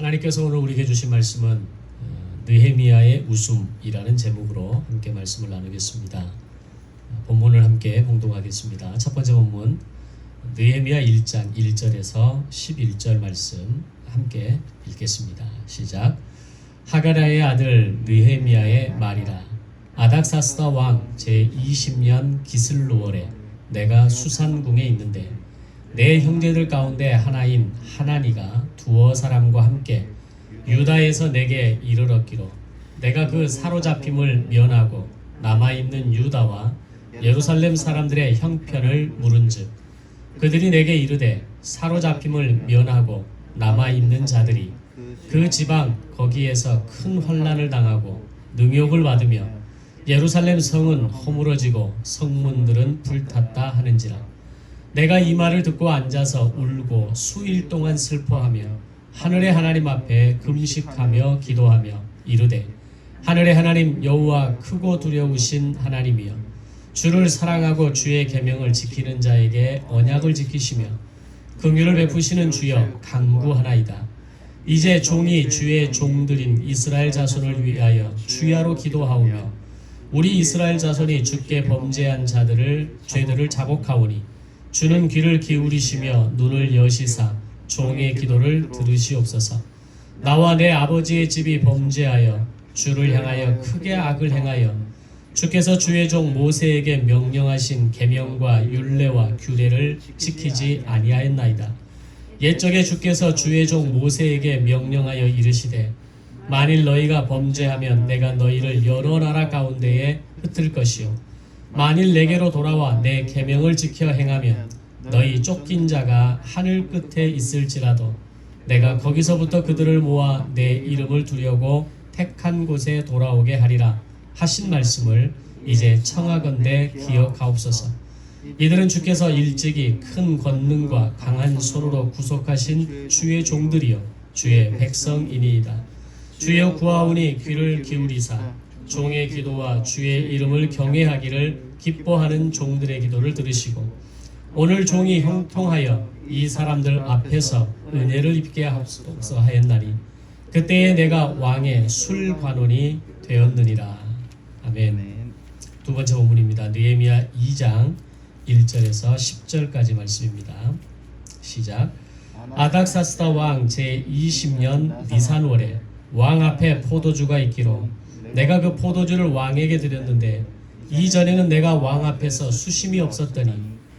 하나님께서 오늘 우리에게 주신 말씀은 느헤미야의 웃음이라는 제목으로 함께 말씀을 나누겠습니다. 본문을 함께 봉독하겠습니다. 첫 번째 본문 느헤미야 1장 1절에서 11절 말씀 함께 읽겠습니다. 시작. 하가랴의 아들 느헤미야의 말이라. 아닥사스다 왕 제20년 기슬로월에 내가 수산궁에 있는데 내 형제들 가운데 하나인 하나니가 두어 사람과 함께 유다에서 내게 이르렀기로 내가 그 사로잡힘을 면하고 남아있는 유다와 예루살렘 사람들의 형편을 물은즉 그들이 내게 이르되 사로잡힘을 면하고 남아있는 자들이 그 지방 거기에서 큰 환난을 당하고 능욕을 받으며 예루살렘 성은 허물어지고 성문들은 불탔다 하는지라. 내가 이 말을 듣고 앉아서 울고 수일 동안 슬퍼하며 하늘의 하나님 앞에 금식하며 기도하며 이르되 하늘의 하나님 여호와 크고 두려우신 하나님이여 주를 사랑하고 주의 계명을 지키는 자에게 언약을 지키시며 긍휼을 베푸시는 주여 간구하나이다. 이제 종이 주의 종들인 이스라엘 자손을 위하여 주야로 기도하오며 우리 이스라엘 자손이 주께 범죄한 자들을 죄들을 자복하오니 주는 귀를 기울이시며 눈을 여시사 종의 기도를 들으시옵소서. 나와 내 아버지의 집이 범죄하여 주를 향하여 크게 악을 행하여 주께서 주의 종 모세에게 명령하신 계명과 율례와 규례를 지키지 아니하였나이다. 옛적에 주께서 주의 종 모세에게 명령하여 이르시되 만일 너희가 범죄하면 내가 너희를 여러 나라 가운데에 흩을 것이요 만일 내게로 돌아와 내 계명을 지켜 행하면 너희 쫓긴 자가 하늘 끝에 있을지라도 내가 거기서부터 그들을 모아 내 이름을 두려고 택한 곳에 돌아오게 하리라 하신 말씀을 이제 청하건대 기억하옵소서. 이들은 주께서 일찍이 큰 권능과 강한 손으로 구속하신 주의 종들이요 주의 백성이니이다. 주여 구하오니 귀를 기울이사 종의 기도와 주의 이름을 경외하기를 기뻐하는 종들의 기도를 들으시고 오늘 종이 형통하여 이 사람들 앞에서 은혜를 입게 하옵소서 하였나니 그때에 내가 왕의 술관원이 되었느니라. 아멘. 두 번째 본문입니다. 느헤미야 2장 1절에서 10절까지 말씀입니다. 시작. 아닥사스다 왕 제20년 니산월에 왕 앞에 포도주가 있기로 내가 그 포도주를 왕에게 드렸는데 이전에는 내가 왕 앞에서 수심이 없었더니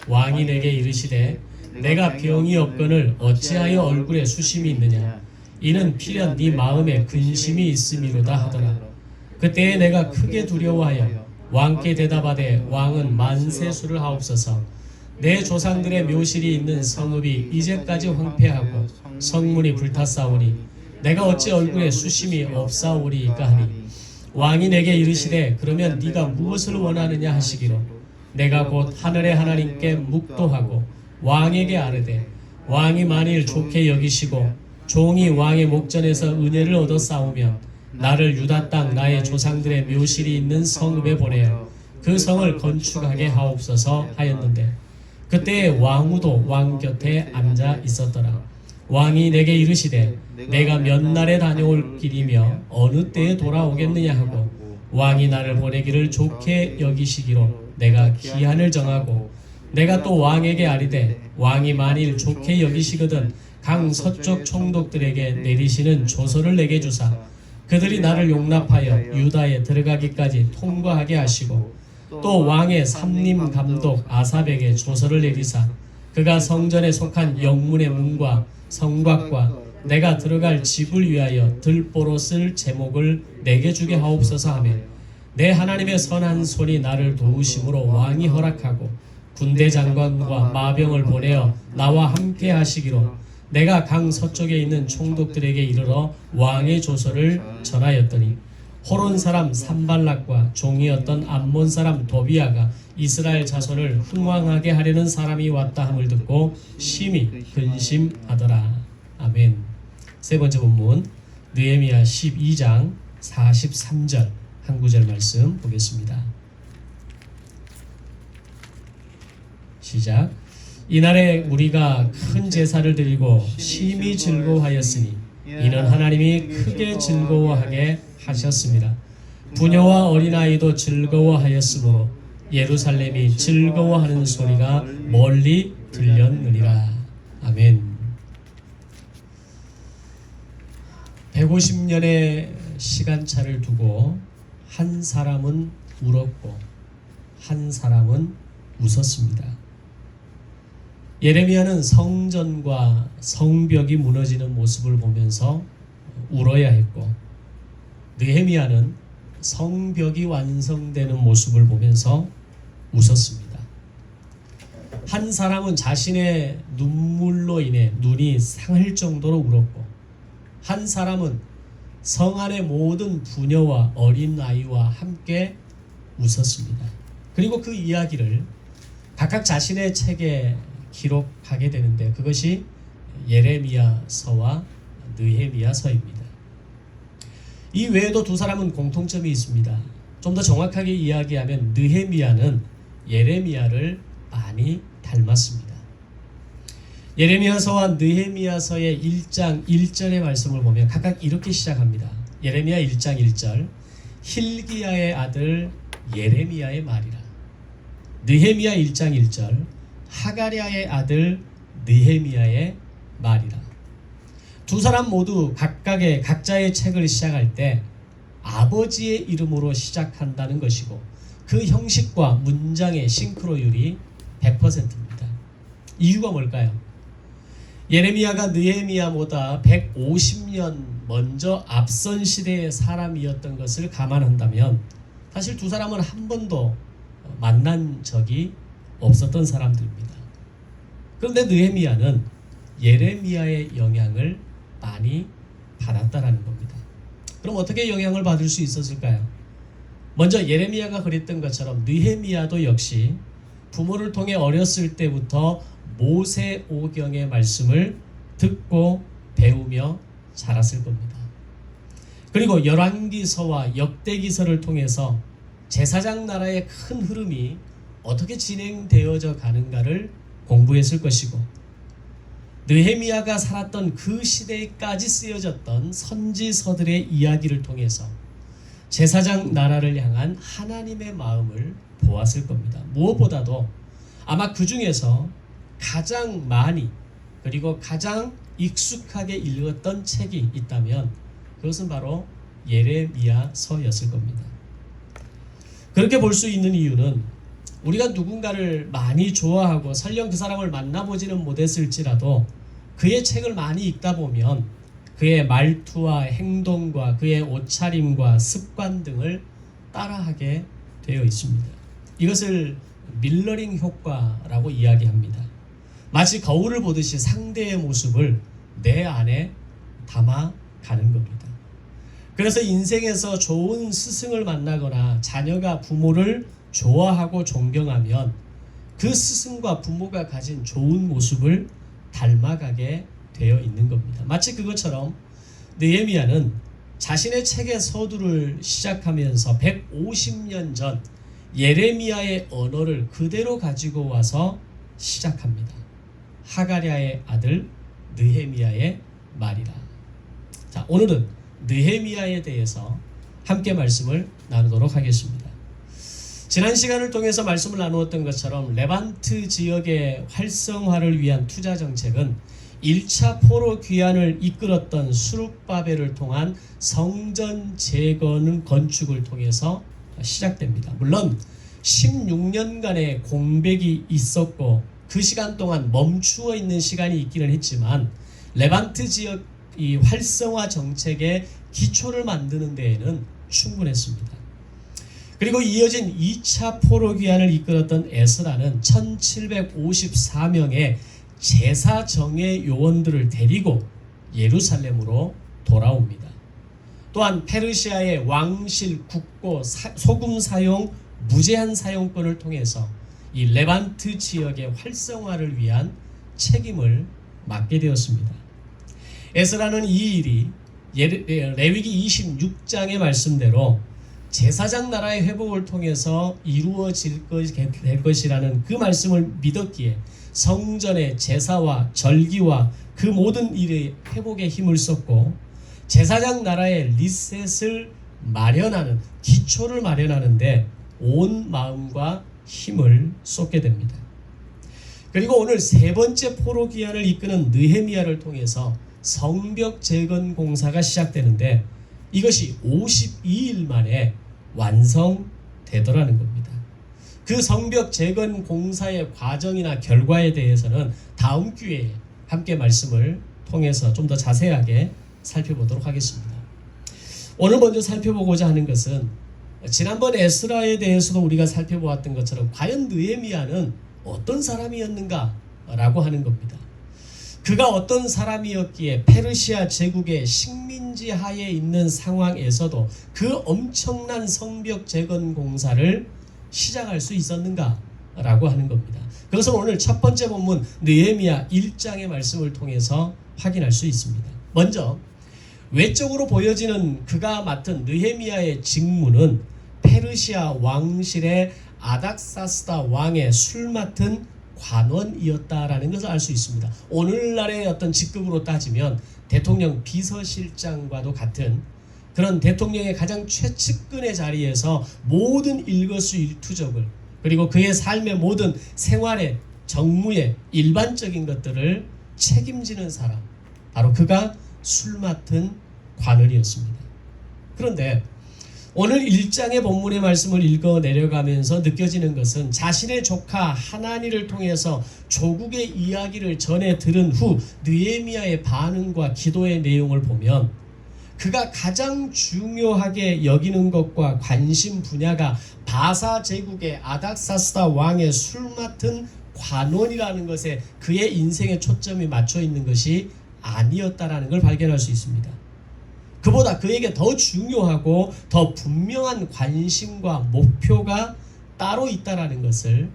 왕이 내게 이르시되 내가 병이 없거늘 어찌하여 얼굴에 수심이 있느냐 이는 필연 네 마음에 근심이 있음이로다 하더라. 그때에 내가 크게 두려워하여 왕께 대답하되 왕은 만세수를 하옵소서. 내 조상들의 묘실이 있는 성읍이 이제까지 황폐하고 성문이 불탔사오니 내가 어찌 얼굴에 수심이 없사오리이까 하니 왕이 내게 이르시되 그러면 네가 무엇을 원하느냐 하시기로 내가 곧 하늘의 하나님께 묵도하고 왕에게 아뢰되 왕이 만일 좋게 여기시고 종이 왕의 목전에서 은혜를 얻어 싸우면 나를 유다 땅 나의 조상들의 묘실이 있는 성읍에 보내어 그 성을 건축하게 하옵소서 하였는데 그때 왕후도 왕 곁에 앉아 있었더라. 왕이 내게 이르시되 내가 몇 날에 다녀올 길이며 어느 때에 돌아오겠느냐 하고 왕이 나를 보내기를 좋게 여기시기로 내가 기한을 정하고 내가 또 왕에게 아뢰되 왕이 만일 좋게 여기시거든 강 서쪽 총독들에게 내리시는 조서를 내게 주사 그들이 나를 용납하여 유다에 들어가기까지 통과하게 하시고 또 왕의 삼림 감독 아삽에게 조서를 내리사 그가 성전에 속한 영문의 문과 성곽과 내가 들어갈 집을 위하여 들보로 쓸 제목을 내게 주게 하옵소서 하며 내 하나님의 선한 손이 나를 도우심으로 왕이 허락하고 군대 장관과 마병을 보내어 나와 함께 하시기로 내가 강 서쪽에 있는 총독들에게 이르러 왕의 조서를 전하였더니 호론 사람 산발락과 종이었던 암몬 사람 도비아가 이스라엘 자손을 흥왕하게 하려는 사람이 왔다 함을 듣고 심히 근심하더라. 아멘. 세 번째 본문 느헤미야 12장 43절 한 구절 말씀 보겠습니다. 시작. 이날에 우리가 큰 제사를 드리고 심히 즐거워하였으니 이는 하나님이 크게 즐거워하게 하셨습니다. 부녀와 어린아이도 즐거워하였으므로 예루살렘이 즐거워하는 소리가 멀리 들렸느니라. 아멘. 150년의 시간차를 두고 한 사람은 울었고 한 사람은 웃었습니다. 예레미야는 성전과 성벽이 무너지는 모습을 보면서 울어야 했고, 느헤미야는 성벽이 완성되는 모습을 보면서 웃었습니다. 한 사람은 자신의 눈물로 인해 눈이 상할 정도로 울었고, 한 사람은 성 안의 모든 부녀와 어린아이와 함께 웃었습니다. 그리고 그 이야기를 각각 자신의 책에 기록하게 되는데, 그것이 예레미야서와 느헤미야서입니다. 이 외에도 두 사람은 공통점이 있습니다. 좀 더 정확하게 이야기하면 느헤미야는 예레미야를 많이 닮았습니다. 예레미야서와 느헤미야서의 1장 1절의 말씀을 보면 각각 이렇게 시작합니다. 예레미야 1장 1절, hil기야의 아들 예레미야의 말이라. 느헤미야 1장 1절, 하가랴의 아들 느헤미야의 말이라. 두 사람 모두 각자의 책을 시작할 때 아버지의 이름으로 시작한다는 것이고, 그 형식과 문장의 싱크로율이 100%입니다. 이유가 뭘까요? 예레미야가 느헤미야보다 150년 먼저 앞선 시대의 사람이었던 것을 감안한다면 사실 두 사람은 한 번도 만난 적이 없었던 사람들입니다. 그런데 느헤미야는 예레미야의 영향을 많이 받았다라는 겁니다. 그럼 어떻게 영향을 받을 수 있었을까요? 먼저 예레미야가 그랬던 것처럼 느헤미야도 역시 부모를 통해 어렸을 때부터 모세오경의 말씀을 듣고 배우며 자랐을 겁니다. 그리고 열왕기서와 역대기서를 통해서 제사장 나라의 큰 흐름이 어떻게 진행되어져 가는가를 공부했을 것이고, 느헤미야가 살았던 그 시대에까지 쓰여졌던 선지서들의 이야기를 통해서 제사장 나라를 향한 하나님의 마음을 보았을 겁니다. 무엇보다도 아마 그 중에서 가장 많이 그리고 가장 익숙하게 읽었던 책이 있다면 그것은 바로 예레미야서였을 겁니다. 그렇게 볼 수 있는 이유는 우리가 누군가를 많이 좋아하고 설령 그 사람을 만나보지는 못했을지라도 그의 책을 많이 읽다 보면 그의 말투와 행동과 그의 옷차림과 습관 등을 따라하게 되어 있습니다. 이것을 밀러링 효과라고 이야기합니다. 마치 거울을 보듯이 상대의 모습을 내 안에 담아가는 겁니다. 그래서 인생에서 좋은 스승을 만나거나 자녀가 부모를 좋아하고 존경하면 그 스승과 부모가 가진 좋은 모습을 닮아가게 되어 있는 겁니다. 마치 그것처럼 느헤미야는 자신의 책의 서두를 시작하면서 150년 전 예레미야의 언어를 그대로 가지고 와서 시작합니다. 하가랴의 아들 느헤미야의 말이라. 자, 오늘은 느헤미야에 대해서 함께 말씀을 나누도록 하겠습니다. 지난 시간을 통해서 말씀을 나누었던 것처럼 레반트 지역의 활성화를 위한 투자 정책은 1차 포로 귀환을 이끌었던 수룹바벨을 통한 성전 재건 건축을 통해서 시작됩니다. 물론 16년간의 공백이 있었고 그 시간 동안 멈추어 있는 시간이 있기는 했지만 레반트 지역 이 활성화 정책의 기초를 만드는 데에는 충분했습니다. 그리고 이어진 2차 포로 귀환을 이끌었던 에스라는 1754명의 제사 정예 요원들을 데리고 예루살렘으로 돌아옵니다. 또한 페르시아의 왕실, 국고, 소금 사용, 무제한 사용권을 통해서 이 레반트 지역의 활성화를 위한 책임을 맡게 되었습니다. 에스라는 이 일이 레위기 26장의 말씀대로 제사장 나라의 회복을 통해서 이루어질 것이라는 그 말씀을 믿었기에 성전의 제사와 절기와 그 모든 일의 회복에 힘을 쏟고 제사장 나라의 리셋을 마련하는, 기초를 마련하는데 온 마음과 힘을 쏟게 됩니다. 그리고 오늘 세 번째 포로 기한을 이끄는 느헤미야를 통해서 성벽 재건 공사가 시작되는데 이것이 52일 만에 완성되더라는 겁니다. 그 성벽 재건 공사의 과정이나 결과에 대해서는 다음 기회에 함께 말씀을 통해서 좀 더 자세하게 살펴보도록 하겠습니다. 오늘 먼저 살펴보고자 하는 것은 지난번 에스라에 대해서도 우리가 살펴보았던 것처럼 과연 느헤미야는 어떤 사람이었는가 라고 하는 겁니다. 그가 어떤 사람이었기에 페르시아 제국의 식민지 하에 있는 상황에서도 그 엄청난 성벽 재건 공사를 시작할 수 있었는가 라고 하는 겁니다. 그것은 오늘 첫 번째 본문 느헤미야 1장의 말씀을 통해서 확인할 수 있습니다. 먼저 외적으로 보여지는 그가 맡은 느헤미야의 직무는 페르시아 왕실의 아닥사스다 왕의 술 맡은 관원이었다라는 것을 알 수 있습니다. 오늘날의 어떤 직급으로 따지면 대통령 비서실장과도 같은 그런 대통령의 가장 최측근의 자리에서 모든 일거수일투족을 그리고 그의 삶의 모든 생활의 정무의 일반적인 것들을 책임지는 사람, 바로 그가 술 맡은 관원이었습니다. 그런데 오늘 1장의 본문의 말씀을 읽어 내려가면서 느껴지는 것은 자신의 조카 하나니를 통해서 조국의 이야기를 전해 들은 후 느헤미야의 반응과 기도의 내용을 보면 그가 가장 중요하게 여기는 것과 관심 분야가 바사 제국의 아닥사스다 왕의 술 맡은 관원이라는 것에 그의 인생의 초점이 맞춰 있는 것이 아니었다라는 걸 발견할 수 있습니다. 그보다 그에게 더 중요하고 더 분명한 관심과 목표가 따로 있다라는 것을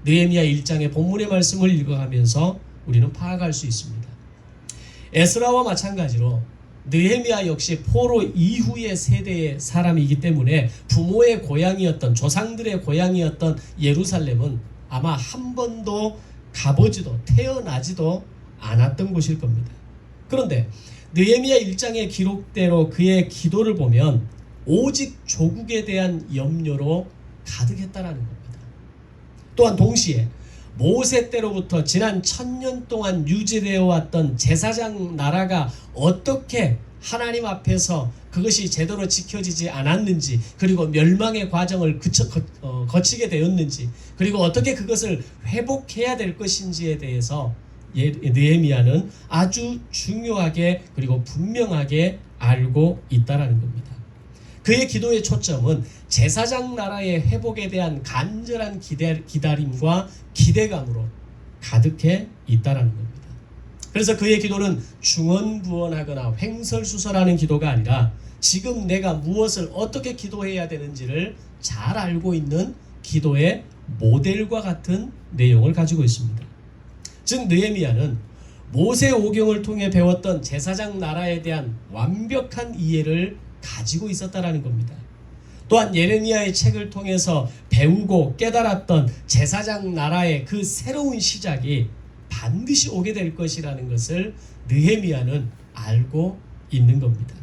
느헤미야 1장의 본문의 말씀을 읽어가면서 우리는 파악할 수 있습니다. 에스라와 마찬가지로 느헤미야 역시 포로 이후의 세대의 사람이기 때문에 부모의 고향이었던, 조상들의 고향이었던 예루살렘은 아마 한 번도 가보지도 태어나지도 않았던 곳일 겁니다. 그런데 느헤미야 1장의 기록대로 그의 기도를 보면 오직 조국에 대한 염려로 가득했다라는 겁니다. 또한 동시에 모세 때로부터 지난 1000년 동안 유지되어 왔던 제사장 나라가 어떻게 하나님 앞에서 그것이 제대로 지켜지지 않았는지, 그리고 멸망의 과정을 거치게 되었는지, 그리고 어떻게 그것을 회복해야 될 것인지에 대해서 느헤미야는 아주 중요하게 그리고 분명하게 알고 있다라는 겁니다. 그의 기도의 초점은 제사장 나라의 회복에 대한 간절한 기다림과 기대감으로 가득해 있다라는 겁니다. 그래서 그의 기도는 중언부언하거나 횡설수설하는 기도가 아니라 지금 내가 무엇을 어떻게 기도해야 되는지를 잘 알고 있는 기도의 모델과 같은 내용을 가지고 있습니다. 즉 느헤미야는 모세 오경을 통해 배웠던 제사장 나라에 대한 완벽한 이해를 가지고 있었다라는 겁니다. 또한 예레미야의 책을 통해서 배우고 깨달았던 제사장 나라의 그 새로운 시작이 반드시 오게 될 것이라는 것을 느헤미야는 알고 있는 겁니다.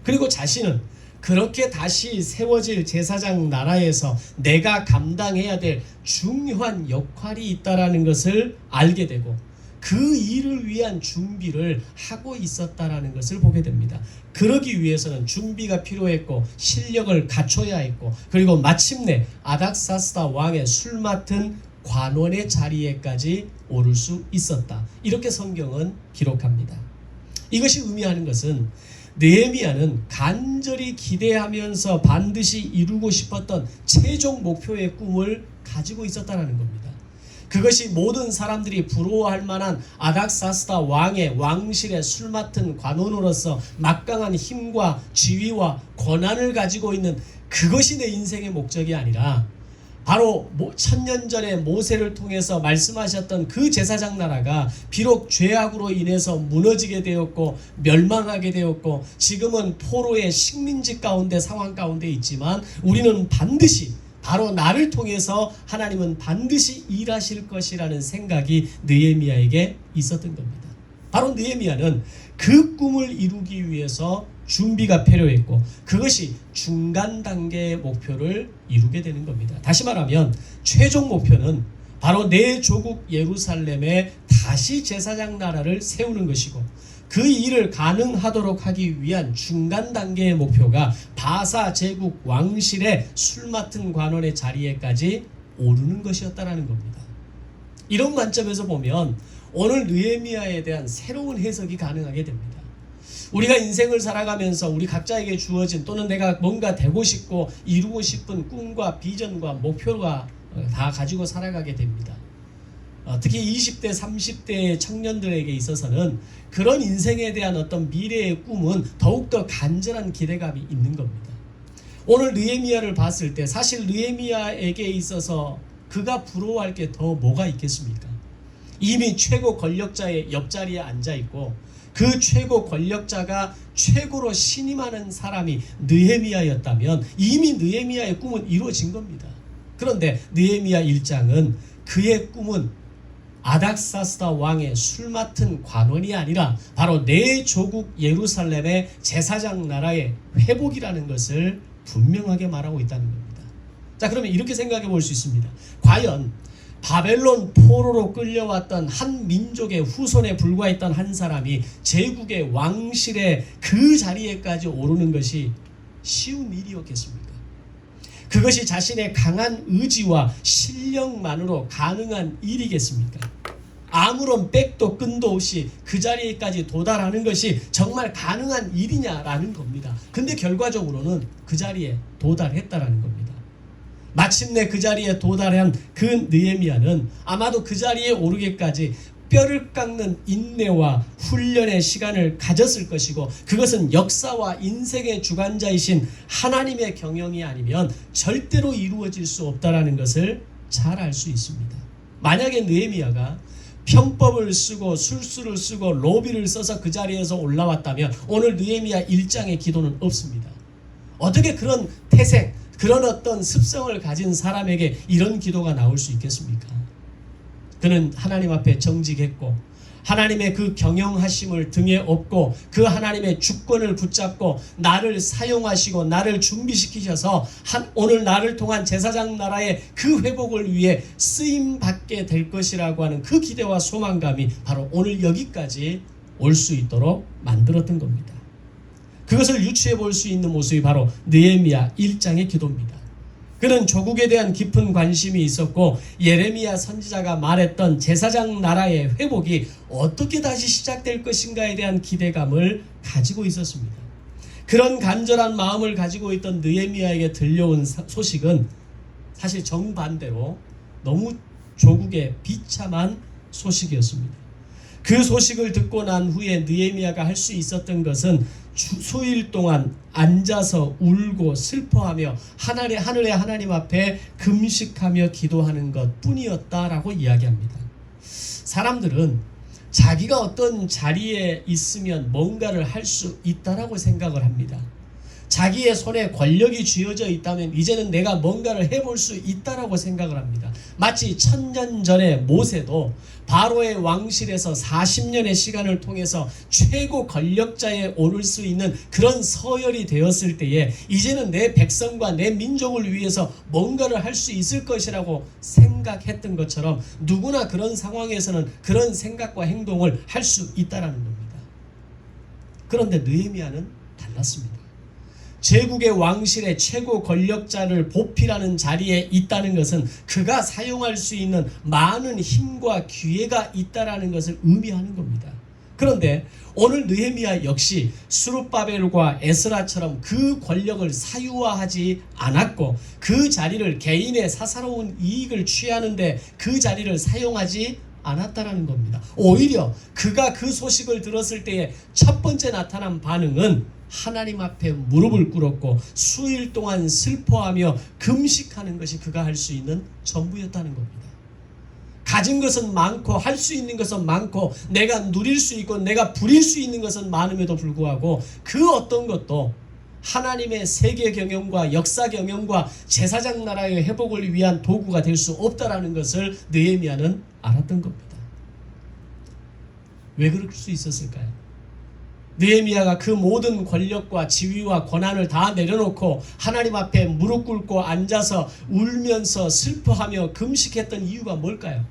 그리고 자신은 그렇게 다시 세워질 제사장 나라에서 내가 감당해야 될 중요한 역할이 있다라는 것을 알게 되고 그 일을 위한 준비를 하고 있었다라는 것을 보게 됩니다. 그러기 위해서는 준비가 필요했고 실력을 갖춰야 했고 그리고 마침내 아닥사스다 왕의 술 맡은 관원의 자리에까지 오를 수 있었다. 이렇게 성경은 기록합니다. 이것이 의미하는 것은 느헤미야는 간절히 기대하면서 반드시 이루고 싶었던 최종 목표의 꿈을 가지고 있었다는 겁니다. 그것이 모든 사람들이 부러워할 만한 아닥사스다 왕의 왕실의 술 맡은 관원으로서 막강한 힘과 지위와 권한을 가지고 있는 그것이 내 인생의 목적이 아니라 바로 1000년 전에 모세를 통해서 말씀하셨던 그 제사장 나라가 비록 죄악으로 인해서 무너지게 되었고 멸망하게 되었고 지금은 포로의 식민지 가운데 상황 가운데 있지만 우리는 반드시 바로 나를 통해서 하나님은 반드시 일하실 것이라는 생각이 느헤미야에게 있었던 겁니다. 바로 느헤미야는 그 꿈을 이루기 위해서 준비가 필요했고 그것이 중간 단계의 목표를 이루게 되는 겁니다. 다시 말하면 최종 목표는 바로 내 조국 예루살렘에 다시 제사장 나라를 세우는 것이고 그 일을 가능하도록 하기 위한 중간 단계의 목표가 바사 제국 왕실의 술 맡은 관원의 자리에까지 오르는 것이었다라는 겁니다. 이런 관점에서 보면 오늘 느헤미야에 대한 새로운 해석이 가능하게 됩니다. 우리가 인생을 살아가면서 우리 각자에게 주어진 또는 내가 뭔가 되고 싶고 이루고 싶은 꿈과 비전과 목표가 다 가지고 살아가게 됩니다. 특히 20대, 30대의 청년들에게 있어서는 그런 인생에 대한 어떤 미래의 꿈은 더욱더 간절한 기대감이 있는 겁니다. 오늘 느헤미야를 봤을 때 사실 느헤미야에게 있어서 그가 부러워할 게 더 뭐가 있겠습니까? 이미 최고 권력자의 옆자리에 앉아있고 그 최고 권력자가 최고로 신임하는 사람이 느헤미야였다면 이미 느헤미야의 꿈은 이루어진 겁니다. 그런데 느헤미야 1장은 그의 꿈은 아닥사스다 왕의 술 맡은 관원이 아니라 바로 내 조국 예루살렘의 제사장 나라의 회복이라는 것을 분명하게 말하고 있다는 겁니다. 자, 그러면 이렇게 생각해 볼 수 있습니다. 과연 바벨론 포로로 끌려왔던 한 민족의 후손에 불과했던 한 사람이 제국의 왕실의 그 자리에까지 오르는 것이 쉬운 일이었겠습니까? 그것이 자신의 강한 의지와 실력만으로 가능한 일이겠습니까? 아무런 백도 끈도 없이 그 자리에까지 도달하는 것이 정말 가능한 일이냐라는 겁니다. 근데 결과적으로는 그 자리에 도달했다라는 겁니다. 마침내 그 자리에 도달한 그 느헤미야는 아마도 그 자리에 오르기까지 뼈를 깎는 인내와 훈련의 시간을 가졌을 것이고 그것은 역사와 인생의 주관자이신 하나님의 경영이 아니면 절대로 이루어질 수 없다라는 것을 잘 알 수 있습니다. 만약에 느헤미야가 편법을 쓰고 술수를 쓰고 로비를 써서 그 자리에서 올라왔다면 오늘 느헤미야 1장의 기도는 없습니다. 어떻게 그런 태생, 그런 어떤 습성을 가진 사람에게 이런 기도가 나올 수 있겠습니까? 그는 하나님 앞에 정직했고 하나님의 그 경영하심을 등에 업고 그 하나님의 주권을 붙잡고 나를 사용하시고 나를 준비시키셔서 오늘 나를 통한 제사장 나라의 그 회복을 위해 쓰임받게 될 것이라고 하는 그 기대와 소망감이 바로 오늘 여기까지 올 수 있도록 만들었던 겁니다. 그것을 유추해 볼 수 있는 모습이 바로 느헤미야 1장의 기도입니다. 그는 조국에 대한 깊은 관심이 있었고 예레미야 선지자가 말했던 제사장 나라의 회복이 어떻게 다시 시작될 것인가에 대한 기대감을 가지고 있었습니다. 그런 간절한 마음을 가지고 있던 느헤미야에게 들려온 소식은 사실 정반대로 너무 조국에 비참한 소식이었습니다. 그 소식을 듣고 난 후에 느헤미야가 할 수 있었던 것은 수일 동안 앉아서 울고 슬퍼하며 하늘의 하나님 앞에 금식하며 기도하는 것 뿐이었다라고 이야기합니다. 사람들은 자기가 어떤 자리에 있으면 뭔가를 할 수 있다라고 생각을 합니다. 자기의 손에 권력이 쥐어져 있다면 이제는 내가 뭔가를 해볼 수 있다라고 생각을 합니다. 마치 1000년 전에 모세도 바로의 왕실에서 40년의 시간을 통해서 최고 권력자에 오를 수 있는 그런 서열이 되었을 때에 이제는 내 백성과 내 민족을 위해서 뭔가를 할 수 있을 것이라고 생각했던 것처럼 누구나 그런 상황에서는 그런 생각과 행동을 할 수 있다라는 겁니다. 그런데 느헤미야는 달랐습니다. 제국의 왕실의 최고 권력자를 보필하는 자리에 있다는 것은 그가 사용할 수 있는 많은 힘과 기회가 있다라는 것을 의미하는 겁니다. 그런데 오늘 느헤미야 역시 스룹바벨과 에스라처럼 그 권력을 사유화하지 않았고 그 자리를 개인의 사사로운 이익을 취하는데 그 자리를 사용하지 않았다라는 겁니다. 오히려 그가 그 소식을 들었을 때에 첫 번째 나타난 반응은 하나님 앞에 무릎을 꿇었고 수일 동안 슬퍼하며 금식하는 것이 그가 할 수 있는 전부였다는 겁니다. 가진 것은 많고 할 수 있는 것은 많고 내가 누릴 수 있고 내가 부릴 수 있는 것은 많음에도 불구하고 그 어떤 것도 하나님의 세계 경영과 역사 경영과 제사장 나라의 회복을 위한 도구가 될 수 없다라는 것을 느헤미야는 알았던 겁니다. 왜 그럴 수 있었을까요? 느헤미야가 그 모든 권력과 지위와 권한을 다 내려놓고 하나님 앞에 무릎 꿇고 앉아서 울면서 슬퍼하며 금식했던 이유가 뭘까요?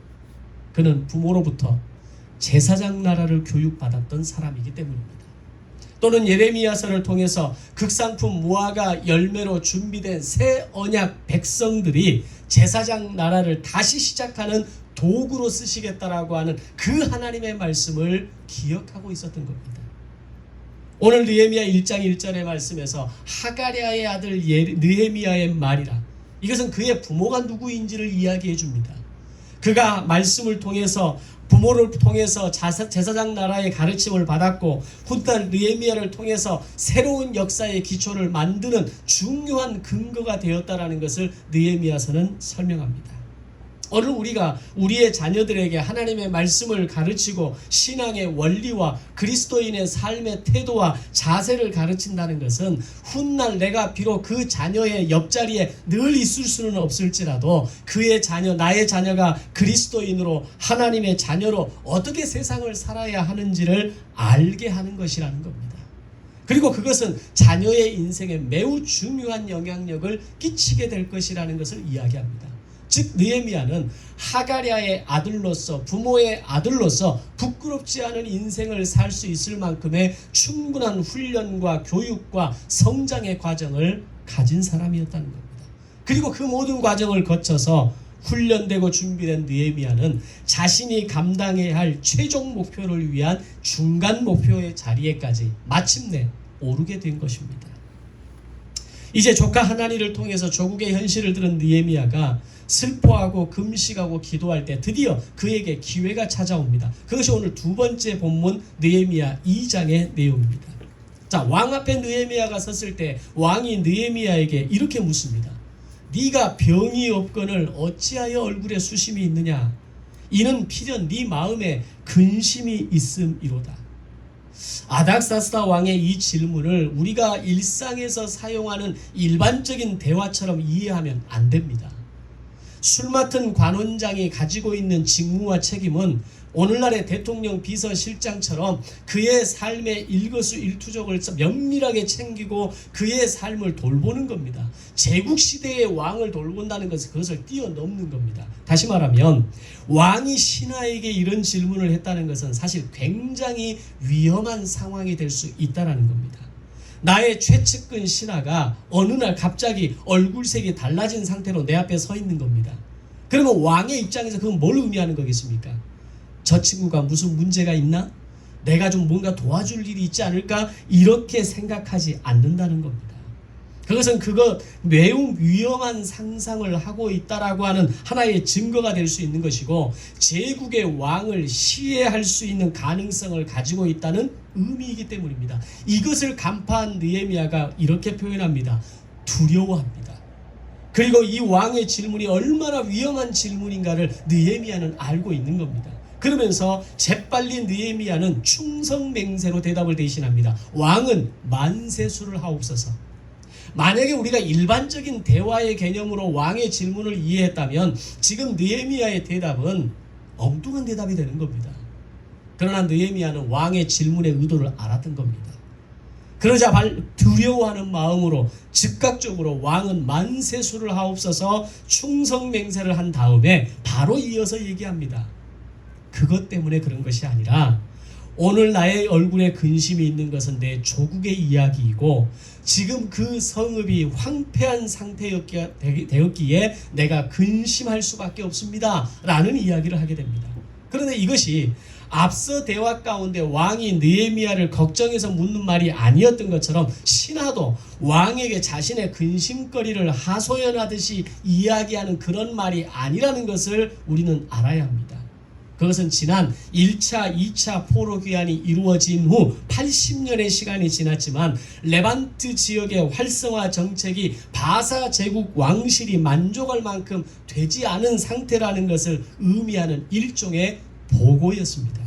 그는 부모로부터 제사장 나라를 교육받았던 사람이기 때문입니다. 또는 예레미야서를 통해서 극상품 무화과 열매로 준비된 새 언약 백성들이 제사장 나라를 다시 시작하는 도구로 쓰시겠다라고 하는 그 하나님의 말씀을 기억하고 있었던 겁니다. 오늘 느헤미야 1장 1절의 말씀에서 하가랴의 아들 느헤미야의 말이라, 이것은 그의 부모가 누구인지를 이야기해 줍니다. 그가 말씀을 통해서 부모를 통해서 제사장 나라의 가르침을 받았고 훗날 느헤미야를 통해서 새로운 역사의 기초를 만드는 중요한 근거가 되었다라는 것을 느헤미야서는 설명합니다. 오늘 우리가 우리의 자녀들에게 하나님의 말씀을 가르치고 신앙의 원리와 그리스도인의 삶의 태도와 자세를 가르친다는 것은 훗날 내가 비록 그 자녀의 옆자리에 늘 있을 수는 없을지라도 그의 자녀, 나의 자녀가 그리스도인으로 하나님의 자녀로 어떻게 세상을 살아야 하는지를 알게 하는 것이라는 겁니다. 그리고 그것은 자녀의 인생에 매우 중요한 영향력을 끼치게 될 것이라는 것을 이야기합니다. 즉 느헤미야는 하가랴의 아들로서, 부모의 아들로서 부끄럽지 않은 인생을 살 수 있을 만큼의 충분한 훈련과 교육과 성장의 과정을 가진 사람이었다는 겁니다. 그리고 그 모든 과정을 거쳐서 훈련되고 준비된 느헤미야는 자신이 감당해야 할 최종 목표를 위한 중간 목표의 자리에까지 마침내 오르게 된 것입니다. 이제 조카 하나니를 통해서 조국의 현실을 들은 느헤미야가 슬퍼하고 금식하고 기도할 때 드디어 그에게 기회가 찾아옵니다. 그것이 오늘 두 번째 본문 느헤미야 2장의 내용입니다. 자, 왕 앞에 느헤미야가 섰을 때 왕이 느헤미야에게 이렇게 묻습니다. 네가 병이 없거늘 어찌하여 얼굴에 수심이 있느냐? 이는 필연 네 마음에 근심이 있음이로다. 아닥사스다 왕의 이 질문을 우리가 일상에서 사용하는 일반적인 대화처럼 이해하면 안 됩니다. 술 맡은 관원장이 가지고 있는 직무와 책임은 오늘날의 대통령 비서실장처럼 그의 삶의 일거수일투족을 면밀하게 챙기고 그의 삶을 돌보는 겁니다. 제국시대의 왕을 돌본다는 것은 그것을 뛰어넘는 겁니다. 다시 말하면 왕이 신하에게 이런 질문을 했다는 것은 사실 굉장히 위험한 상황이 될 수 있다는 겁니다. 나의 최측근 신하가 어느 날 갑자기 얼굴색이 달라진 상태로 내 앞에 서 있는 겁니다. 그러면 왕의 입장에서 그건 뭘 의미하는 거겠습니까? 저 친구가 무슨 문제가 있나? 내가 좀 뭔가 도와줄 일이 있지 않을까? 이렇게 생각하지 않는다는 겁니다. 그것은 매우 위험한 상상을 하고 있다라고 하는 하나의 증거가 될 수 있는 것이고 제국의 왕을 시해할 수 있는 가능성을 가지고 있다는 의미이기 때문입니다. 이것을 간파한 느헤미야가 이렇게 표현합니다. 두려워합니다. 그리고 이 왕의 질문이 얼마나 위험한 질문인가를 느헤미야는 알고 있는 겁니다. 그러면서 재빨리 느헤미야는 충성맹세로 대답을 대신합니다. 왕은 만세수를 하옵소서. 만약에 우리가 일반적인 대화의 개념으로 왕의 질문을 이해했다면 지금 느헤미야의 대답은 엉뚱한 대답이 되는 겁니다. 그러나 느헤미야는 왕의 질문의 의도를 알았던 겁니다. 그러자 두려워하는 마음으로 즉각적으로 왕은 만세수를 하옵소서 충성맹세를 한 다음에 바로 이어서 얘기합니다. 그것 때문에 그런 것이 아니라 오늘 나의 얼굴에 근심이 있는 것은 내 조국의 이야기이고 지금 그 성읍이 황폐한 상태였기에 내가 근심할 수밖에 없습니다 라는 이야기를 하게 됩니다. 그런데 이것이 앞서 대화 가운데 왕이 느헤미야를 걱정해서 묻는 말이 아니었던 것처럼 신하도 왕에게 자신의 근심거리를 하소연하듯이 이야기하는 그런 말이 아니라는 것을 우리는 알아야 합니다. 그것은 지난 1차, 2차 포로 귀환이 이루어진 후 80년의 시간이 지났지만 레반트 지역의 활성화 정책이 바사 제국 왕실이 만족할 만큼 되지 않은 상태라는 것을 의미하는 일종의 보고였습니다.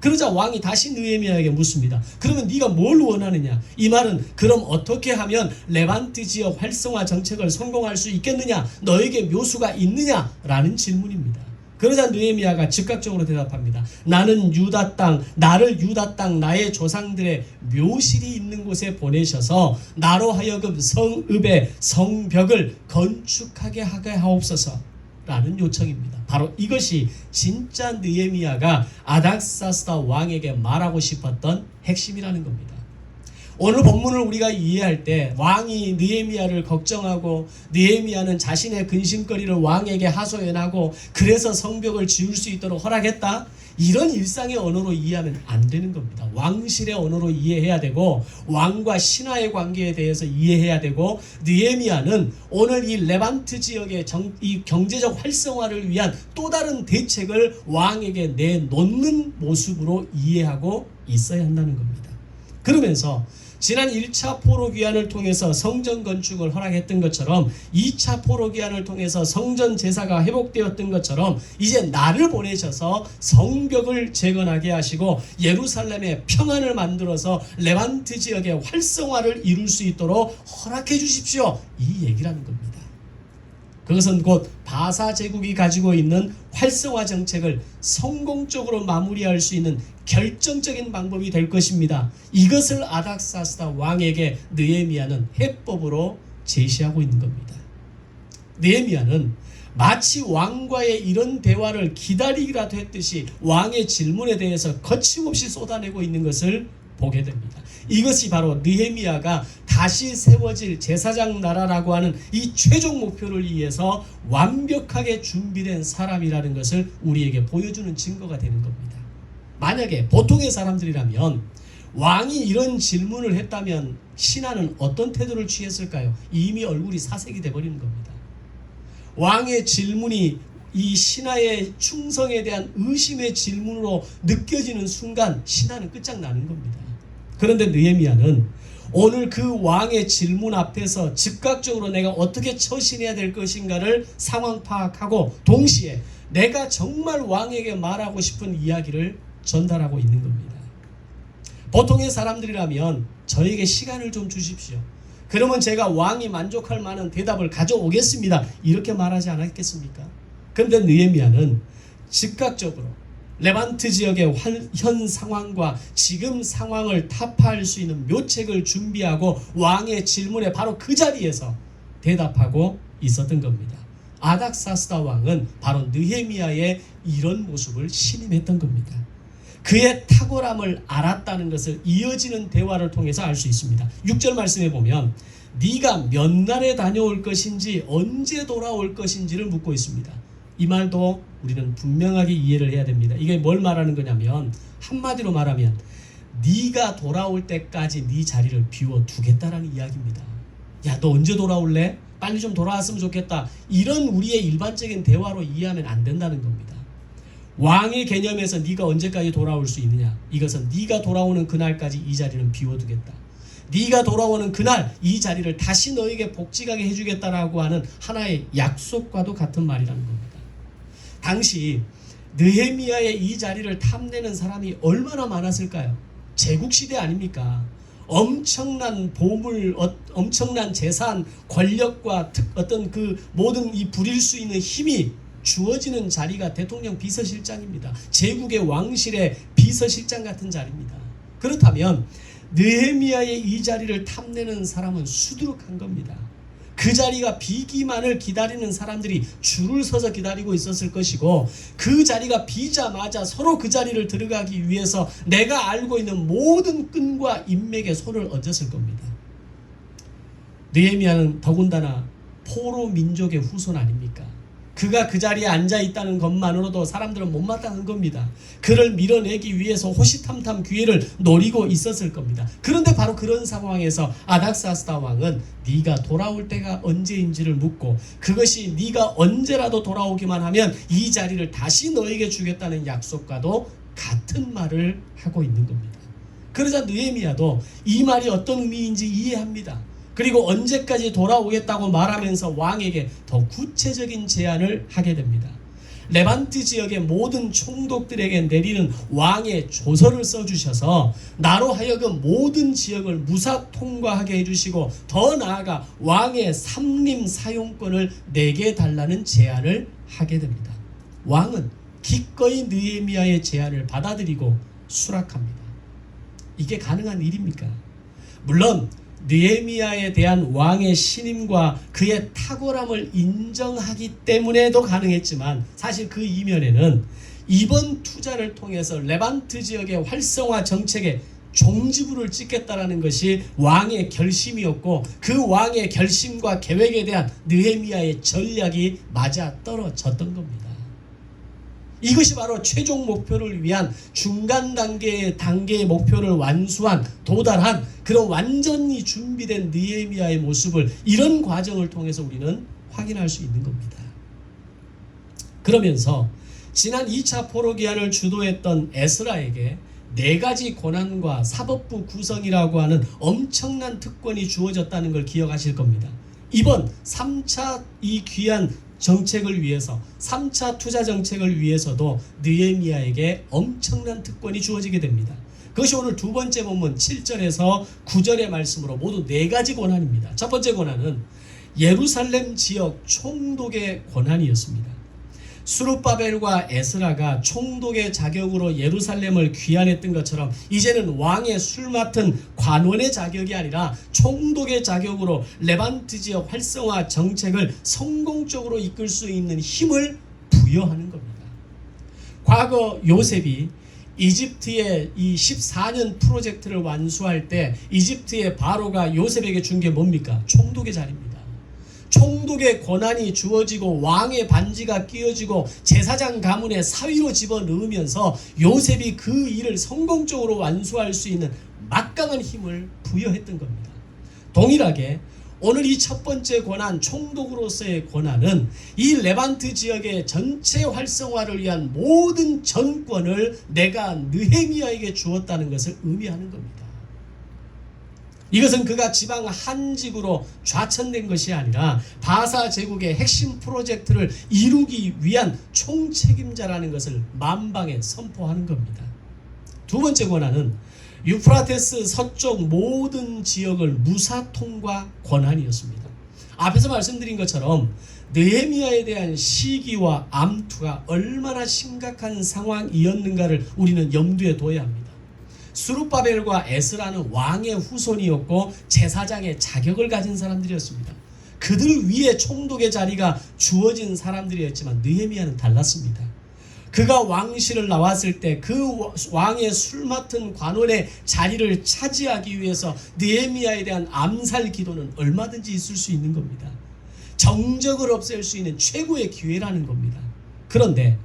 그러자 왕이 다시 느헤미야에게 묻습니다. 그러면 네가 뭘 원하느냐? 이 말은 그럼 어떻게 하면 레반트 지역 활성화 정책을 성공할 수 있겠느냐? 너에게 묘수가 있느냐? 라는 질문입니다. 그러자 느헤미야가 즉각적으로 대답합니다. 나는 유다 땅, 나를 유다 땅 나의 조상들의 묘실이 있는 곳에 보내셔서 나로 하여금 성읍의 성벽을 건축하게 하게 하옵소서 라는 요청입니다. 바로 이것이 진짜 느헤미야가 아닥사스다 왕에게 말하고 싶었던 핵심이라는 겁니다. 오늘 본문을 우리가 이해할 때 왕이 느헤미야를 걱정하고 느헤미야는 자신의 근심거리를 왕에게 하소연하고 그래서 성벽을 지을 수 있도록 허락했다. 이런 일상의 언어로 이해하면 안 되는 겁니다. 왕실의 언어로 이해해야 되고 왕과 신하의 관계에 대해서 이해해야 되고 느헤미야는 오늘 이 레반트 지역의 이 경제적 활성화를 위한 또 다른 대책을 왕에게 내놓는 모습으로 이해하고 있어야 한다는 겁니다. 그러면서 지난 1차 포로기한을 통해서 성전 건축을 허락했던 것처럼 2차 포로기한을 통해서 성전 제사가 회복되었던 것처럼 이제 나를 보내셔서 성벽을 재건하게 하시고 예루살렘에 평안을 만들어서 레반트 지역의 활성화를 이룰 수 있도록 허락해 주십시오. 이 얘기라는 겁니다. 그것은 곧 바사 제국이 가지고 있는 활성화 정책을 성공적으로 마무리할 수 있는 결정적인 방법이 될 것입니다. 이것을 아닥사스다 왕에게 느헤미야는 해법으로 제시하고 있는 겁니다. 느헤미야는 마치 왕과의 이런 대화를 기다리기라도 했듯이 왕의 질문에 대해서 거침없이 쏟아내고 있는 것을 보게 됩니다. 이것이 바로 느헤미야가 다시 세워질 제사장 나라라고 하는 이 최종 목표를 위해서 완벽하게 준비된 사람이라는 것을 우리에게 보여주는 증거가 되는 겁니다. 만약에 보통의 사람들이라면 왕이 이런 질문을 했다면 신하는 어떤 태도를 취했을까요? 이미 얼굴이 사색이 돼버리는 겁니다. 왕의 질문이 이 신하의 충성에 대한 의심의 질문으로 느껴지는 순간 신하는 끝장나는 겁니다. 그런데 느헤미야는 오늘 그 왕의 질문 앞에서 즉각적으로 내가 어떻게 처신해야 될 것인가를 상황 파악하고 동시에 내가 정말 왕에게 말하고 싶은 이야기를 전달하고 있는 겁니다. 보통의 사람들이라면 저에게 시간을 좀 주십시오. 그러면 제가 왕이 만족할 만한 대답을 가져오겠습니다. 이렇게 말하지 않았겠습니까? 그런데 느헤미야는 즉각적으로 레반트 지역의 현 상황과 지금 상황을 타파할 수 있는 묘책을 준비하고 왕의 질문에 바로 그 자리에서 대답하고 있었던 겁니다. 아닥사스다 왕은 바로 느헤미야의 이런 모습을 신임했던 겁니다. 그의 탁월함을 알았다는 것을 이어지는 대화를 통해서 알 수 있습니다. 6절 말씀에 보면 네가 몇 날에 다녀올 것인지 언제 돌아올 것인지를 묻고 있습니다. 이 말도 우리는 분명하게 이해를 해야 됩니다. 이게 뭘 말하는 거냐면 한마디로 말하면 네가 돌아올 때까지 네 자리를 비워두겠다라는 이야기입니다. 야, 너 언제 돌아올래? 빨리 좀 돌아왔으면 좋겠다. 이런 우리의 일반적인 대화로 이해하면 안 된다는 겁니다. 왕의 개념에서 네가 언제까지 돌아올 수 있느냐? 이것은 네가 돌아오는 그날까지 이 자리는 비워두겠다. 네가 돌아오는 그날 이 자리를 다시 너에게 복직하게 해주겠다라고 하는 하나의 약속과도 같은 말이라는 겁니다. 당시 느헤미야의 이 자리를 탐내는 사람이 얼마나 많았을까요? 제국시대 아닙니까? 엄청난 보물, 엄청난 재산, 권력과 어떤 그 모든 이 부릴 수 있는 힘이 주어지는 자리가 대통령 비서실장입니다. 제국의 왕실의 비서실장 같은 자리입니다. 그렇다면 느헤미야의 이 자리를 탐내는 사람은 수두룩한 겁니다. 그 자리가 비기만을 기다리는 사람들이 줄을 서서 기다리고 있었을 것이고 그 자리가 비자마자 서로 그 자리를 들어가기 위해서 내가 알고 있는 모든 끈과 인맥에 손을 얹었을 겁니다. 느헤미야는 더군다나 포로 민족의 후손 아닙니까? 그가 그 자리에 앉아있다는 것만으로도 사람들은 못마땅한 겁니다. 그를 밀어내기 위해서 호시탐탐 기회를 노리고 있었을 겁니다. 그런데 바로 그런 상황에서 아닥사스다 왕은 네가 돌아올 때가 언제인지를 묻고 그것이 네가 언제라도 돌아오기만 하면 이 자리를 다시 너에게 주겠다는 약속과도 같은 말을 하고 있는 겁니다. 그러자 느헤미야도 이 말이 어떤 의미인지 이해합니다. 그리고 언제까지 돌아오겠다고 말하면서 왕에게 더 구체적인 제안을 하게 됩니다. 레반트 지역의 모든 총독들에게 내리는 왕의 조서를 써주셔서 나로 하여금 모든 지역을 무사 통과하게 해주시고 더 나아가 왕의 삼림 사용권을 내게 달라는 제안을 하게 됩니다. 왕은 기꺼이 느헤미야의 제안을 받아들이고 수락합니다. 이게 가능한 일입니까? 물론 느헤미야에 대한 왕의 신임과 그의 탁월함을 인정하기 때문에도 가능했지만 사실 그 이면에는 이번 투자를 통해서 레반트 지역의 활성화 정책에 종지부를 찍겠다라는 것이 왕의 결심이었고 그 왕의 결심과 계획에 대한 느헤미야의 전략이 맞아 떨어졌던 겁니다. 이것이 바로 최종 목표를 위한 중간 단계의 목표를 도달한 그런 완전히 준비된 느헤미야의 모습을 이런 과정을 통해서 우리는 확인할 수 있는 겁니다. 그러면서 지난 2차 포로기한을 주도했던 에스라에게 4가지 권한과 사법부 구성이라고 하는 엄청난 특권이 주어졌다는 걸 기억하실 겁니다. 이번 3차 이 귀한 정책을 위해서 3차 투자 정책을 위해서도 느헤미야에게 엄청난 특권이 주어지게 됩니다. 그것이 오늘 두 번째 본문 7절에서 9절의 말씀으로 모두 4가지 권한입니다. 첫 번째 권한은 예루살렘 지역 총독의 권한이었습니다. 스룹바벨과 에스라가 총독의 자격으로 예루살렘을 귀환했던 것처럼 이제는 왕의 술 맡은 관원의 자격이 아니라 총독의 자격으로 레반트 지역 활성화 정책을 성공적으로 이끌 수 있는 힘을 부여하는 겁니다. 과거 요셉이 이집트의 이 14년 프로젝트를 완수할 때 이집트의 바로가 요셉에게 준 게 뭡니까? 총독의 자리입니다. 총독의 권한이 주어지고 왕의 반지가 끼어지고 제사장 가문의 사위로 집어넣으면서 요셉이 그 일을 성공적으로 완수할 수 있는 막강한 힘을 부여했던 겁니다. 동일하게 오늘 이 첫 번째 권한, 총독으로서의 권한은 이 레반트 지역의 전체 활성화를 위한 모든 전권을 내가 느헤미야에게 주었다는 것을 의미하는 겁니다. 이것은 그가 지방 한직으로 좌천된 것이 아니라 바사 제국의 핵심 프로젝트를 이루기 위한 총책임자라는 것을 만방에 선포하는 겁니다. 두 번째 권한은 유프라테스 서쪽 모든 지역을 무사 통과 권한이었습니다. 앞에서 말씀드린 것처럼 느헤미야에 대한 시기와 암투가 얼마나 심각한 상황이었는가를 우리는 염두에 둬야 합니다. 스룹바벨과 에스라는 왕의 후손이었고 제사장의 자격을 가진 사람들이었습니다. 그들 위에 총독의 자리가 주어진 사람들이었지만 느헤미야는 달랐습니다. 그가 왕실을 나왔을 때 그 왕의 술 맡은 관원의 자리를 차지하기 위해서 느헤미야에 대한 암살 기도는 얼마든지 있을 수 있는 겁니다. 정적을 없앨 수 있는 최고의 기회라는 겁니다. 그런데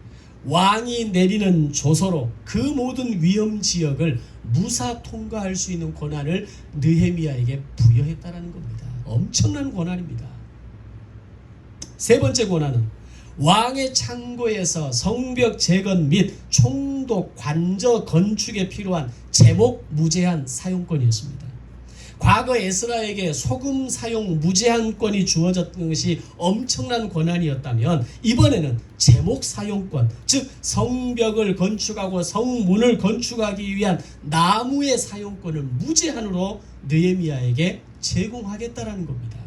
왕이 내리는 조서로 그 모든 위험 지역을 무사 통과할 수 있는 권한을 느헤미야에게 부여했다는 겁니다. 엄청난 권한입니다. 세 번째 권한은 왕의 창고에서 성벽 재건 및 총독 관저 건축에 필요한 제목 무제한 사용권이었습니다. 과거 에스라에게 소금 사용 무제한권이 주어졌던 것이 엄청난 권한이었다면 이번에는 제목 사용권, 즉 성벽을 건축하고 성문을 건축하기 위한 나무의 사용권을 무제한으로 느헤미야에게 제공하겠다라는 겁니다.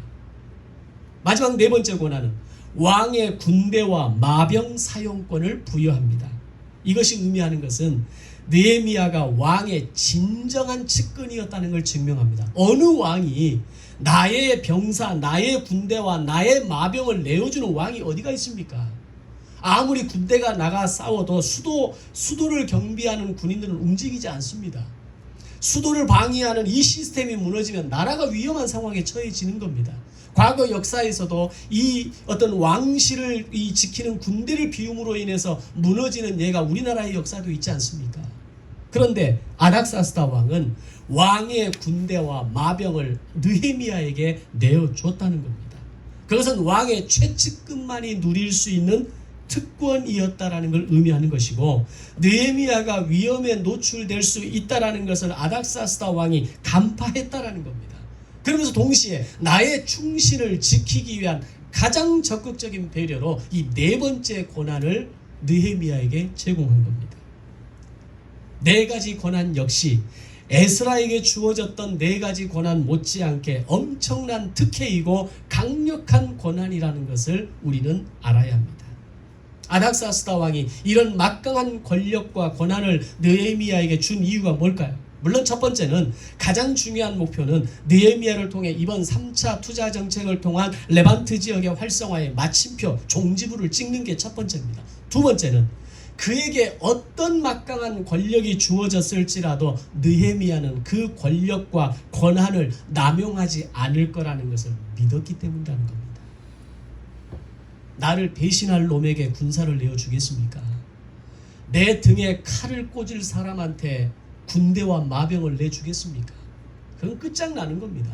마지막 네 번째 권한은 왕의 군대와 마병 사용권을 부여합니다. 이것이 의미하는 것은 느헤미야가 왕의 진정한 측근이었다는 걸 증명합니다. 어느 왕이 나의 병사, 나의 군대와 나의 마병을 내어주는 왕이 어디가 있습니까? 아무리 군대가 나가 싸워도 수도를 경비하는 군인들은 움직이지 않습니다. 수도를 방위하는 이 시스템이 무너지면 나라가 위험한 상황에 처해지는 겁니다. 과거 역사에서도 이 어떤 왕실을 지키는 군대를 비움으로 인해서 무너지는 예가 우리나라의 역사도 있지 않습니까? 그런데 아닥사스다 왕은 왕의 군대와 마병을 느헤미야에게 내어줬다는 겁니다. 그것은 왕의 최측근만이 누릴 수 있는 특권이었다라는 걸 의미하는 것이고 느헤미야가 위험에 노출될 수 있다라는 것을 아닥사스다 왕이 간파했다라는 겁니다. 그러면서 동시에 나의 충신을 지키기 위한 가장 적극적인 배려로 이 네 번째 권한을 느헤미야에게 제공한 겁니다. 네 가지 권한 역시 에스라에게 주어졌던 네 가지 권한 못지않게 엄청난 특혜이고 강력한 권한이라는 것을 우리는 알아야 합니다. 아닥사스다 왕이 이런 막강한 권력과 권한을 느헤미야에게 준 이유가 뭘까요? 물론 첫 번째는 가장 중요한 목표는 느헤미야를 통해 이번 3차 투자 정책을 통한 레반트 지역의 활성화의 마침표, 종지부를 찍는 게 첫 번째입니다. 두 번째는 그에게 어떤 막강한 권력이 주어졌을지라도 느헤미야는 그 권력과 권한을 남용하지 않을 거라는 것을 믿었기 때문이라는 겁니다. 나를 배신할 놈에게 군사를 내어주겠습니까? 내 등에 칼을 꽂을 사람한테 군대와 마병을 내주겠습니까? 그건 끝장나는 겁니다.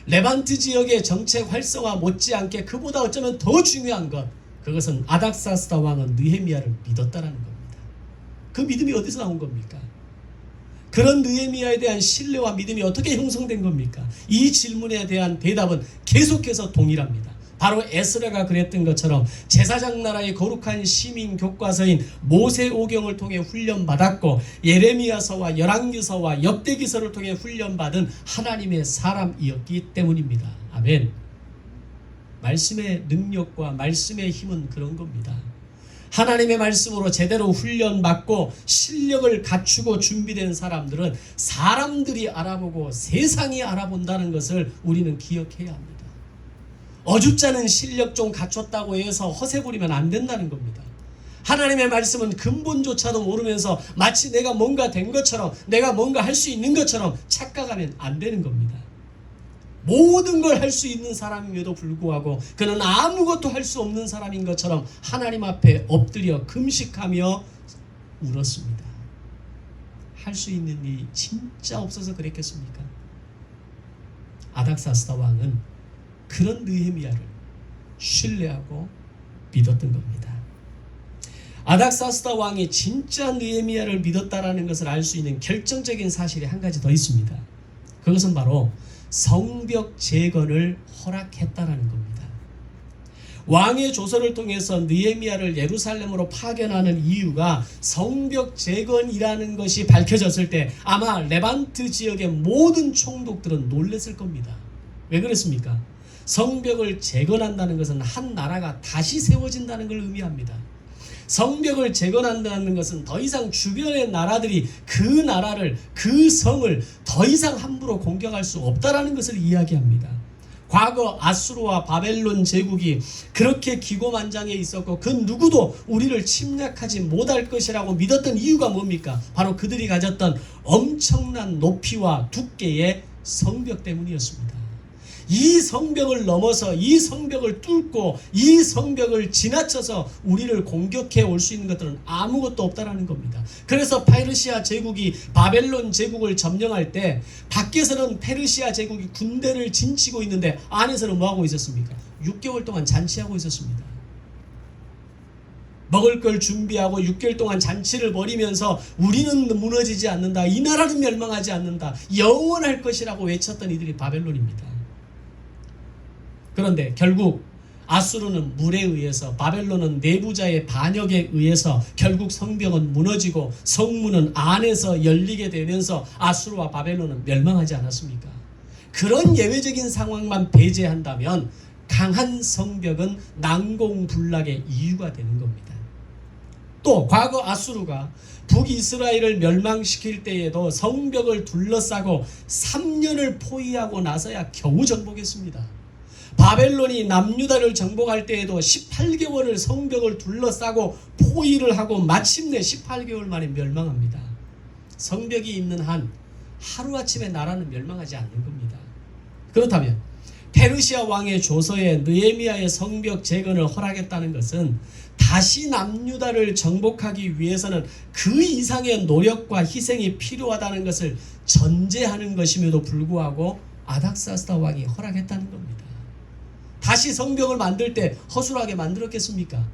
레반트 지역의 정책 활성화 못지않게 그보다 어쩌면 더 중요한 것, 그것은 아닥사스다 왕은 느헤미야를 믿었다라는 겁니다. 그 믿음이 어디서 나온 겁니까? 그런 느헤미야에 대한 신뢰와 믿음이 어떻게 형성된 겁니까? 이 질문에 대한 대답은 계속해서 동일합니다. 바로 에스라가 그랬던 것처럼 제사장 나라의 거룩한 시민 교과서인 모세오경을 통해 훈련받았고 예레미야서와 열왕기서와 역대기서를 통해 훈련받은 하나님의 사람이었기 때문입니다. 아멘. 말씀의 능력과 말씀의 힘은 그런 겁니다. 하나님의 말씀으로 제대로 훈련받고 실력을 갖추고 준비된 사람들은 사람들이 알아보고 세상이 알아본다는 것을 우리는 기억해야 합니다. 어줍지 않은 실력 좀 갖췄다고 해서 허세 부리면 안 된다는 겁니다. 하나님의 말씀은 근본조차도 모르면서 마치 내가 뭔가 된 것처럼, 내가 뭔가 할 수 있는 것처럼 착각하면 안 되는 겁니다. 모든 걸 할 수 있는 사람임에도 불구하고 그는 아무것도 할 수 없는 사람인 것처럼 하나님 앞에 엎드려 금식하며 울었습니다. 할 수 있는 일이 진짜 없어서 그랬겠습니까? 아닥사스다 왕은 그런 느헤미야를 신뢰하고 믿었던 겁니다. 아닥사스다 왕이 진짜 느헤미야를 믿었다라는 것을 알 수 있는 결정적인 사실이 한 가지 더 있습니다. 그것은 바로 성벽 재건을 허락했다라는 겁니다. 왕의 조서를 통해서 느헤미야를 예루살렘으로 파견하는 이유가 성벽 재건이라는 것이 밝혀졌을 때 아마 레반트 지역의 모든 총독들은 놀랐을 겁니다. 왜 그랬습니까? 성벽을 재건한다는 것은 한 나라가 다시 세워진다는 걸 의미합니다. 성벽을 재건한다는 것은 더 이상 주변의 나라들이 그 나라를, 그 성을 더 이상 함부로 공격할 수 없다라는 것을 이야기합니다. 과거 아수르와 바벨론 제국이 그렇게 기고만장해 있었고 그 누구도 우리를 침략하지 못할 것이라고 믿었던 이유가 뭡니까? 바로 그들이 가졌던 엄청난 높이와 두께의 성벽 때문이었습니다. 이 성벽을 넘어서 이 성벽을 뚫고 이 성벽을 지나쳐서 우리를 공격해 올 수 있는 것들은 아무것도 없다라는 겁니다. 그래서 페르시아 제국이 바벨론 제국을 점령할 때 밖에서는 페르시아 제국이 군대를 진치고 있는데 안에서는 뭐하고 있었습니까? 6개월 동안 잔치하고 있었습니다. 먹을 걸 준비하고 6개월 동안 잔치를 벌이면서 우리는 무너지지 않는다, 이 나라는 멸망하지 않는다, 영원할 것이라고 외쳤던 이들이 바벨론입니다. 그런데 결국 아수르는 물에 의해서, 바벨론은 내부자의 반역에 의해서 결국 성벽은 무너지고 성문은 안에서 열리게 되면서 아수르와 바벨론은 멸망하지 않았습니까? 그런 예외적인 상황만 배제한다면 강한 성벽은 난공불락의 이유가 되는 겁니다. 또 과거 아수르가 북이스라엘을 멸망시킬 때에도 성벽을 둘러싸고 3년을 포위하고 나서야 겨우 정복했습니다. 바벨론이 남유다를 정복할 때에도 18개월을 성벽을 둘러싸고 포위를 하고 마침내 18개월 만에 멸망합니다. 성벽이 있는 한 하루아침에 나라는 멸망하지 않는 겁니다. 그렇다면 페르시아 왕의 조서에 느헤미야의 성벽 재건을 허락했다는 것은 다시 남유다를 정복하기 위해서는 그 이상의 노력과 희생이 필요하다는 것을 전제하는 것임에도 불구하고 아닥사스다 왕이 허락했다는 겁니다. 다시 성벽을 만들 때 허술하게 만들었겠습니까?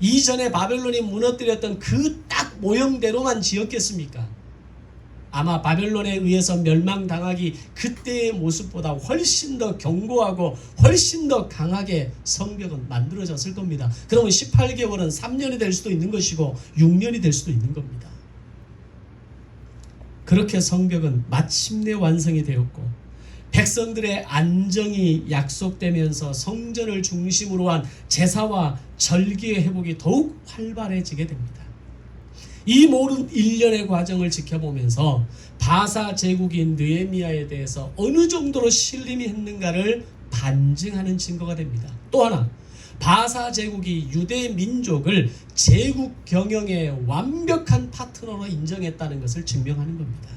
이전에 바벨론이 무너뜨렸던 그 딱 모형대로만 지었겠습니까? 아마 바벨론에 의해서 멸망당하기 그때의 모습보다 훨씬 더 견고하고 훨씬 더 강하게 성벽은 만들어졌을 겁니다. 그러면 18개월은 3년이 될 수도 있는 것이고 6년이 될 수도 있는 겁니다. 그렇게 성벽은 마침내 완성이 되었고 백성들의 안정이 약속되면서 성전을 중심으로 한 제사와 절기의 회복이 더욱 활발해지게 됩니다. 이 모든 일련의 과정을 지켜보면서 바사 제국인 느헤미야에 대해서 어느 정도로 신림이 했는가를 반증하는 증거가 됩니다. 또 하나, 바사 제국이 유대 민족을 제국 경영의 완벽한 파트너로 인정했다는 것을 증명하는 겁니다.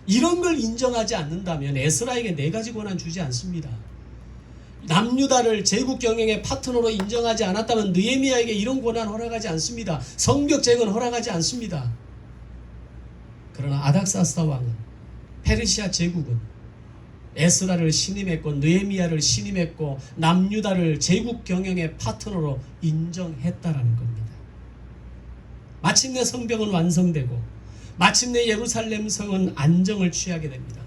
이런 걸 인정하지 않는다면 에스라에게 4가지 권한 주지 않습니다. 남유다를 제국 경영의 파트너로 인정하지 않았다면 느헤미야에게 이런 권한 허락하지 않습니다. 성벽 재건 허락하지 않습니다. 그러나 아닥사스다 왕은, 페르시아 제국은 에스라를 신임했고 느헤미야를 신임했고 남유다를 제국 경영의 파트너로 인정했다라는 겁니다. 마침내 성벽은 완성되고 마침내 예루살렘 성은 안정을 취하게 됩니다.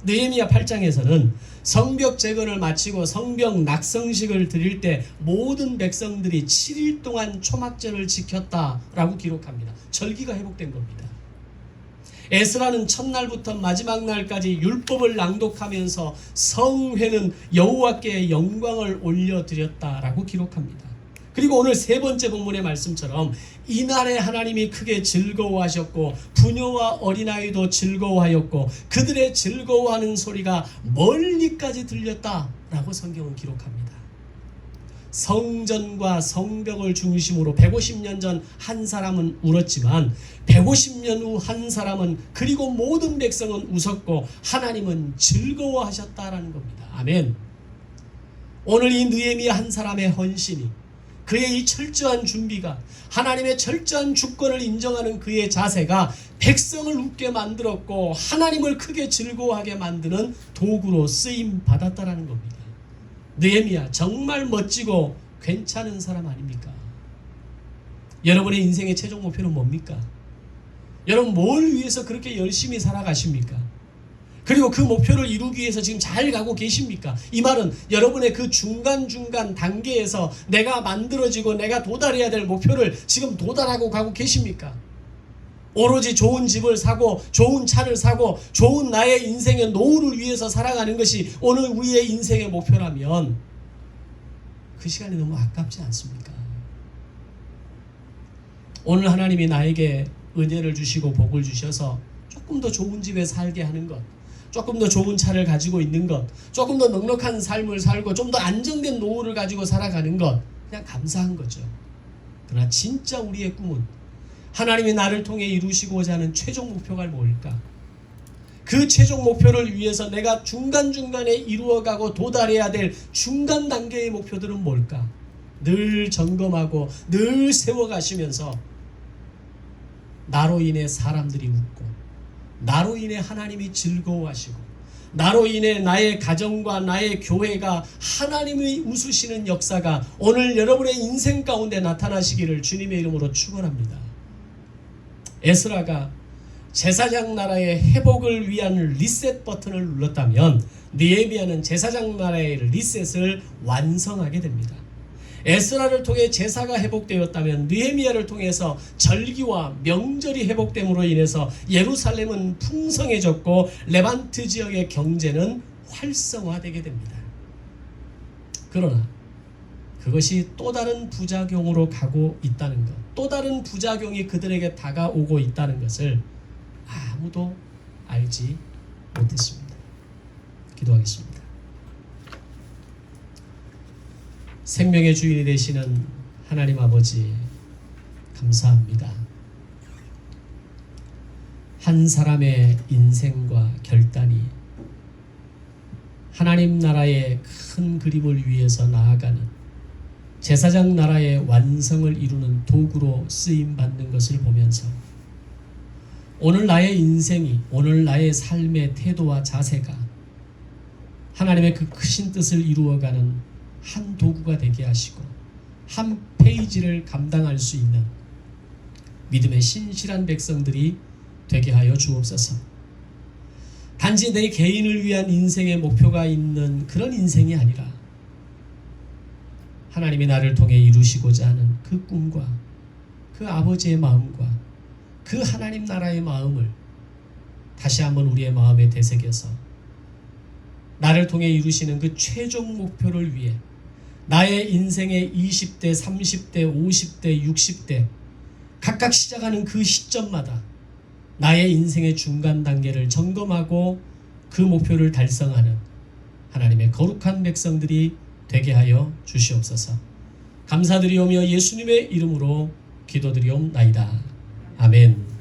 느헤미야 8장에서는 성벽 재건을 마치고 성벽 낙성식을 드릴 때 모든 백성들이 7일 동안 초막절을 지켰다라고 기록합니다. 절기가 회복된 겁니다. 에스라는 첫날부터 마지막 날까지 율법을 낭독하면서 성회는 여호와께 영광을 올려드렸다라고 기록합니다. 그리고 오늘 3번째 본문의 말씀처럼 이날에 하나님이 크게 즐거워하셨고 부녀와 어린아이도 즐거워하였고 그들의 즐거워하는 소리가 멀리까지 들렸다라고 성경은 기록합니다. 성전과 성벽을 중심으로 150년 전 한 사람은 울었지만 150년 후 한 사람은 그리고 모든 백성은 웃었고 하나님은 즐거워하셨다라는 겁니다. 아멘. 오늘 이 느헤미야 한 사람의 헌신이, 그의 이 철저한 준비가, 하나님의 철저한 주권을 인정하는 그의 자세가 백성을 웃게 만들었고 하나님을 크게 즐거워하게 만드는 도구로 쓰임 받았다라는 겁니다. 느헤미야 정말 멋지고 괜찮은 사람 아닙니까? 여러분의 인생의 최종 목표는 뭡니까? 여러분 뭘 위해서 그렇게 열심히 살아가십니까? 그리고 그 목표를 이루기 위해서 지금 잘 가고 계십니까? 이 말은 여러분의 그 중간중간 단계에서 내가 만들어지고 내가 도달해야 될 목표를 지금 도달하고 가고 계십니까? 오로지 좋은 집을 사고 좋은 차를 사고 좋은 나의 인생의 노후를 위해서 살아가는 것이 오늘 우리의 인생의 목표라면 그 시간이 너무 아깝지 않습니까? 오늘 하나님이 나에게 은혜를 주시고 복을 주셔서 조금 더 좋은 집에 살게 하는 것, 조금 더 좋은 차를 가지고 있는 것, 조금 더 넉넉한 삶을 살고 좀 더 안정된 노후를 가지고 살아가는 것, 그냥 감사한 거죠. 그러나 진짜 우리의 꿈은 하나님이 나를 통해 이루시고자 하는 최종 목표가 뭘까? 그 최종 목표를 위해서 내가 중간중간에 이루어가고 도달해야 될 중간 단계의 목표들은 뭘까? 늘 점검하고 늘 세워가시면서 나로 인해 사람들이 웃고 나로 인해 하나님이 즐거워하시고 나로 인해 나의 가정과 나의 교회가 하나님이 웃으시는 역사가 오늘 여러분의 인생 가운데 나타나시기를 주님의 이름으로 축원합니다. 에스라가 제사장 나라의 회복을 위한 리셋 버튼을 눌렀다면 느헤미야는 제사장 나라의 리셋을 완성하게 됩니다. 에스라를 통해 제사가 회복되었다면 느헤미야를 통해서 절기와 명절이 회복됨으로 인해서 예루살렘은 풍성해졌고 레반트 지역의 경제는 활성화되게 됩니다. 그러나 그것이 또 다른 부작용으로 가고 있다는 것, 또 다른 부작용이 그들에게 다가오고 있다는 것을 아무도 알지 못했습니다. 기도하겠습니다. 생명의 주인이 되시는 하나님 아버지, 감사합니다. 한 사람의 인생과 결단이 하나님 나라의 큰 그림을 위해서 나아가는 제사장 나라의 완성을 이루는 도구로 쓰임받는 것을 보면서 오늘 나의 인생이, 오늘 나의 삶의 태도와 자세가 하나님의 그 크신 뜻을 이루어가는 한 도구가 되게 하시고 한 페이지를 감당할 수 있는 믿음의 신실한 백성들이 되게 하여 주옵소서. 단지 내 개인을 위한 인생의 목표가 있는 그런 인생이 아니라 하나님이 나를 통해 이루시고자 하는 그 꿈과 그 아버지의 마음과 그 하나님 나라의 마음을 다시 한번 우리의 마음에 되새겨서 나를 통해 이루시는 그 최종 목표를 위해 나의 인생의 20대, 30대, 50대, 60대 각각 시작하는 그 시점마다 나의 인생의 중간 단계를 점검하고 그 목표를 달성하는 하나님의 거룩한 백성들이 되게 하여 주시옵소서. 감사드리오며 예수님의 이름으로 기도드리옵나이다. 아멘.